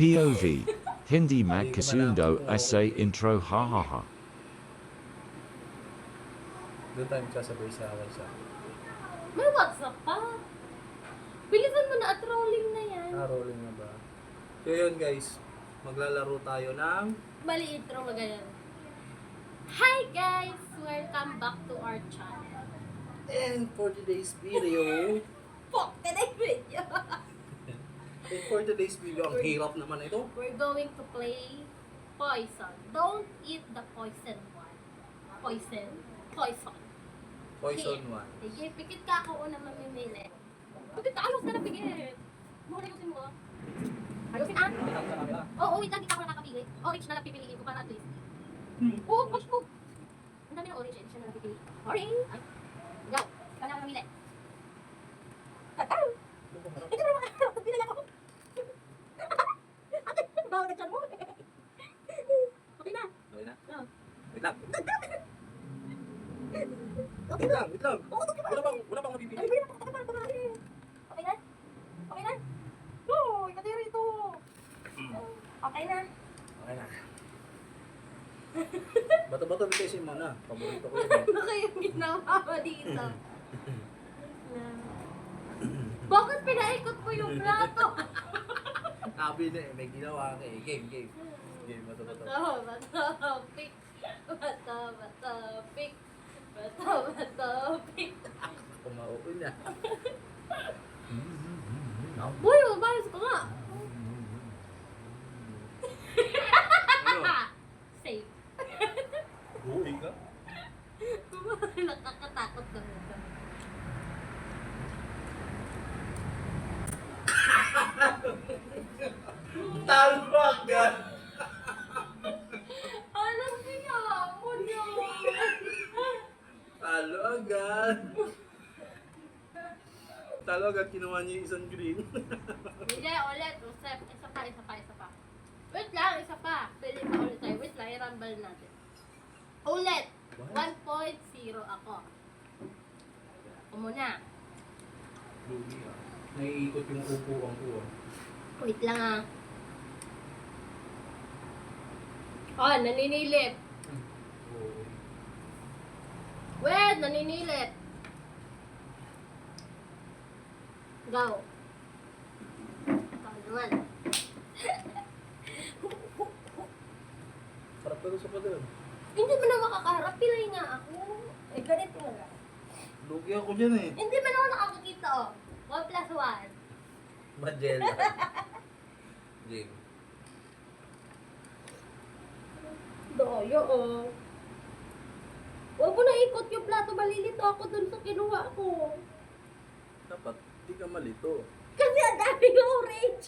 POV. Hindi magkasundo essay intro hahaha. Doon tayo magsasabay sa WhatsApp. May WhatsApp pa. Bilisan mo na at rolling na yan. Rolling na ba? So yun guys, maglalaro tayo ng... Bali intro magayon. Hi guys! Welcome back to our channel. And for today's video... Fuck! Today's video! And for today's video, ang hirap naman ito. We're going to play Poison. Don't eat the poison one. Poison? Poison. Poison Sige. 1. Sige, pikit ka ako una mamimili. Pikit ka, alos ka na pikit. Muna ayusin mo. Ayusin ah? Oo, wait lang, di ka ako nakakapili. Orange na lang pipiliin ko para at least. Oo, push mo. Ang dami ng orange, siya na lang pipili. Orange! Ay. Go! Ikaw na ako namili. Ito na mga harap, pinala ko. Ate, bawal ka dyan mo. Okay na. Okay na? Oo. Wait lang. Okay Wait na. lang, wait lang. Oo, okay na. Wala pang mapipili. Okay na? Okay na? Okay na? Oo, ikatira ito. Okay na. Okay na. Bato-bato bitisin mo na. Paborito ko yun. Ano kayong ginawa mo dito? Bakit pinaikot mo yung plato? Sabi na eh, may ginawa ka eh. Game, game. Game, bato-bato. Bato, pick. Bato, pick. Bato, pick. Kumauun na. Boy, mabayos ka nga. Ano? Safe. Buhay ka? Nakakatakot ka mo. Talo agad! Alam niya mo niya. Talo agad! Talo agad, kinuha niya yung isang green. Hindi, ulit. Usep. Isa pa. Wait lang, isa pa. Pili pa ulit tayo. Wait lang, i-rumble natin. Ulit. What? 1.0 ako. Ako muna. Lugi ah. Naiikot yung upuan ko ah. Wait lang ah. Oh, naninilip. Oo. Wait, naninilip. Go. Ikaw naman. Sarap ka sa padal. Hindi mo na makakaharap. Pilay nga ako. Eh, ganito mo lang. Lugi ako dyan eh. Hindi mo na ako nakakakita oh. 1 plus 1. Magella. Game. Doyo oh. Huwag mo na ikot yung plato. Malilito ako dun sa kinuha ko. Dapat di ka malito. Kasi ang dami yung orange.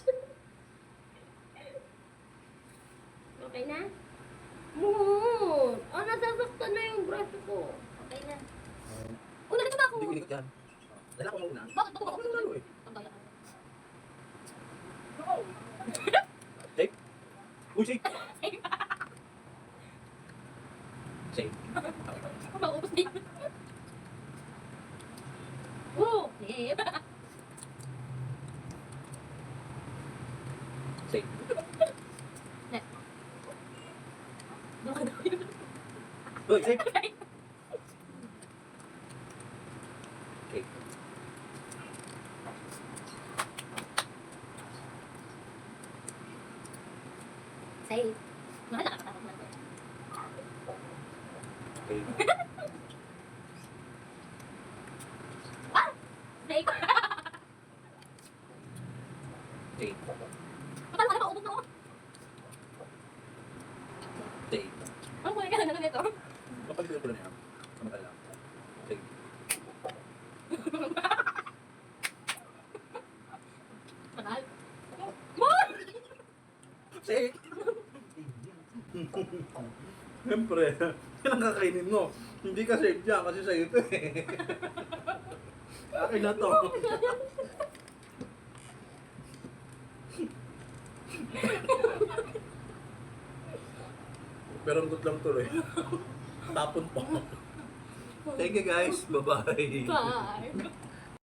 Okay na? Oh, nasasaktan na yung braso ko. Okay na. Oh, nalito na ako. Hindi ko inikot yan. Dala ko muna. Bakit ba Ako nung lalo eh. Ang daya. Shake. Uy, shake. Shake. Maubos din. Oh, yeah. Shake. Uy, shake. Shake. Say. Mahal nakakatakot na to. Shake. Ah! Say. Shake. Paano ka na maubos na ako? Shake. Ano kung ka na nito? Kapalitan ko lang yan. Samantala lang. Shake. Mahal. Mahal! Shake. Siyempre, yan ang kakainin mo. Hindi ka safe dyan kasi sa'yo ito eh. Akin na to. Pero ang lang tuloy. Tapon po. Thank you guys. Bye-bye. Bye.